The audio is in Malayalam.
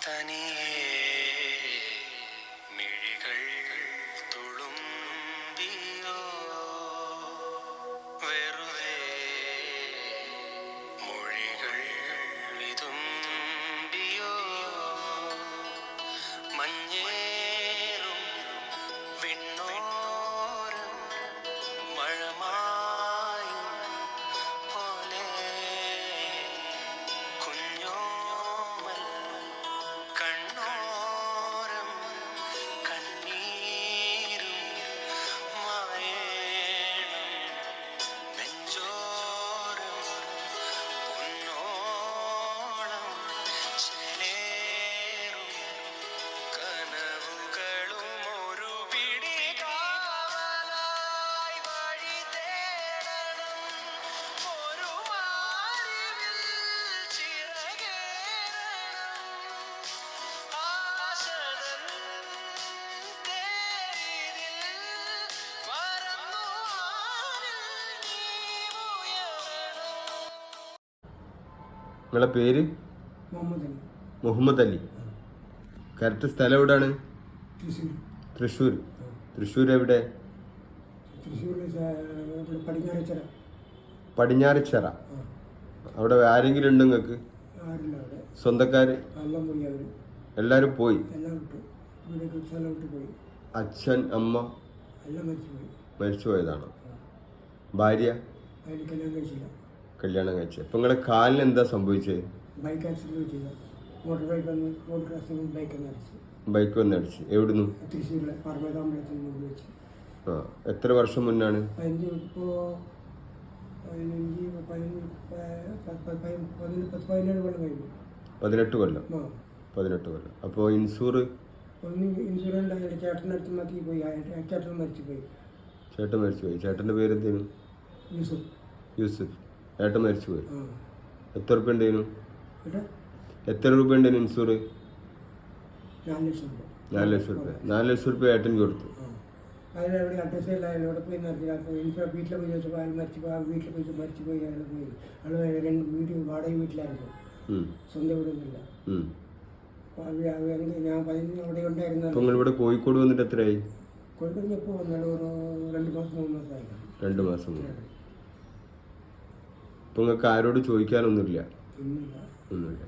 തനിയേ മിഴികൾ തുളുമ്പിയോ വെറുതെ മൊഴികൾ വിതുമ്പിയോ മഞ്ഞേറും വിണ്ണോരം മഴമായും പോലെ കുഞ്ഞോമൽ കണ്ണോരം കണ്ണീരും മായേണം നെഞ്ചോരം പൊന്നോളം ചേലേറും കനവുകളും ഒരു പിടി കാവലായി വഴി തേടണം ഒരു മാറിവിൽ ചിറകേറണം ആശതൻ തേരിതിൽ പറന്നു ആരിൽ നീ ഉയരണം. നിങ്ങളെ പേര്? മുഹമ്മദ് അലി. മുഹമ്മദ് അലി. കറക്റ്റ് സ്ഥലം എവിടെയാണ്? തൃശ്ശൂർ. തൃശ്ശൂർ. തൃശ്ശൂർ എവിടെ? തൃശ്ശൂരിൽ പടിഞ്ഞാറച്ചിറ. പടിഞ്ഞാറച്ചിറ. അവിടെ ആരെങ്കിലും ഉണ്ട് നിങ്ങൾക്ക്? ആരില്ല അവിടെ. സ്വന്തക്കാര് എല്ലാം പോയി. അവർ എല്ലാരും പോയി. എല്ലാം വിട്ടു. വീടൊക്കെ സ്ഥലം വിട്ട് പോയി. അച്ഛൻ അമ്മ എല്ലാം മരിച്ചുപോയി. മരിച്ചു പോയതാണ്. ഭാര്യ അതിന് കല്യാണം കഴിച്ചില്ല. കല്യാണം കഴിച്ചത്. അപ്പൊ നിങ്ങളെ കാലിന് എന്താ സംഭവിച്ചത്? ബൈക്ക് ആക്സിഡന്റ് ചെയ്ത മോട്ടോർ ബൈക്ക് വന്ന് റോഡ് ക്രോസിംഗ് ബൈക്ക് ഒന്ന് അടിച്ചു. ബൈക്ക് വന്ന് അടിച്ച്. എവിടുന്നു? തൃശ്ശൂരിലെ പാർവതാമ്പലത്തിൽ മുമ്പിൽ വെച്ച്. ആ, എത്ര വർഷം മുന്നാണ്? 15 കൊല്ലം കഴിഞ്ഞു. 18 കൊല്ലം. ആ 18 കൊല്ലം. അപ്പോൾ ഇൻഷൂർ ഒന്ന് ഇൻഷുറൻസ് അതിൻ്റെ ചേട്ടനടുത്ത് മാറ്റി പോയി. ചേട്ടൻ മരിച്ചു പോയി. ചേട്ടൻ മരിച്ചു പോയി. ചേട്ടൻ്റെ പേര് എന്തേനു? യൂസുഫ്. യൂസുഫ്. ചേട്ടൻ മരിച്ചു പോയി. ആ എത്ര രൂപ ഉണ്ടേനു? കേട്ടോ, എത്ര രൂപ ഉണ്ടേനു ഇൻഷൂർ? 4 ലക്ഷം രൂപ. 4 ലക്ഷം രൂപ. 4 ലക്ഷം രൂപ ഏട്ടൻ കൊടുത്തു. ആ അതിനെവിടെ അഡ്രസ്സ് ഇല്ല. അതിലൂടെ പോയി നിർത്തി. അപ്പോൾ എനിക്ക് വീട്ടിൽ പോയി ചോദിച്ചപ്പോൾ അയാൾ മരിച്ചു പോയി. വീട്ടിൽ പോയി മരിച്ചു പോയി. അയാൾ പോയി. അയാൾ 2 വീട് വാടക വീട്ടിലായിരുന്നു. സ്വന്തം വീടൊന്നുമില്ല. അപ്പോൾ ഞാൻ 15 അവിടെ ഉണ്ടായിരുന്നു. അപ്പോൾ നിങ്ങൾ ഇവിടെ കോഴിക്കോട് വന്നിട്ട് എത്രയായി? കോഴിക്കോട് എപ്പോൾ വന്നാലും ഒരു 2 മാസം 3 മാസമായിരുന്നു. 2 മാസം. അപ്പോൾ നിങ്ങൾക്ക് ആരോട് ചോദിക്കാനൊന്നുമില്ല? ഒന്നുമില്ല. ഒന്നുമില്ല.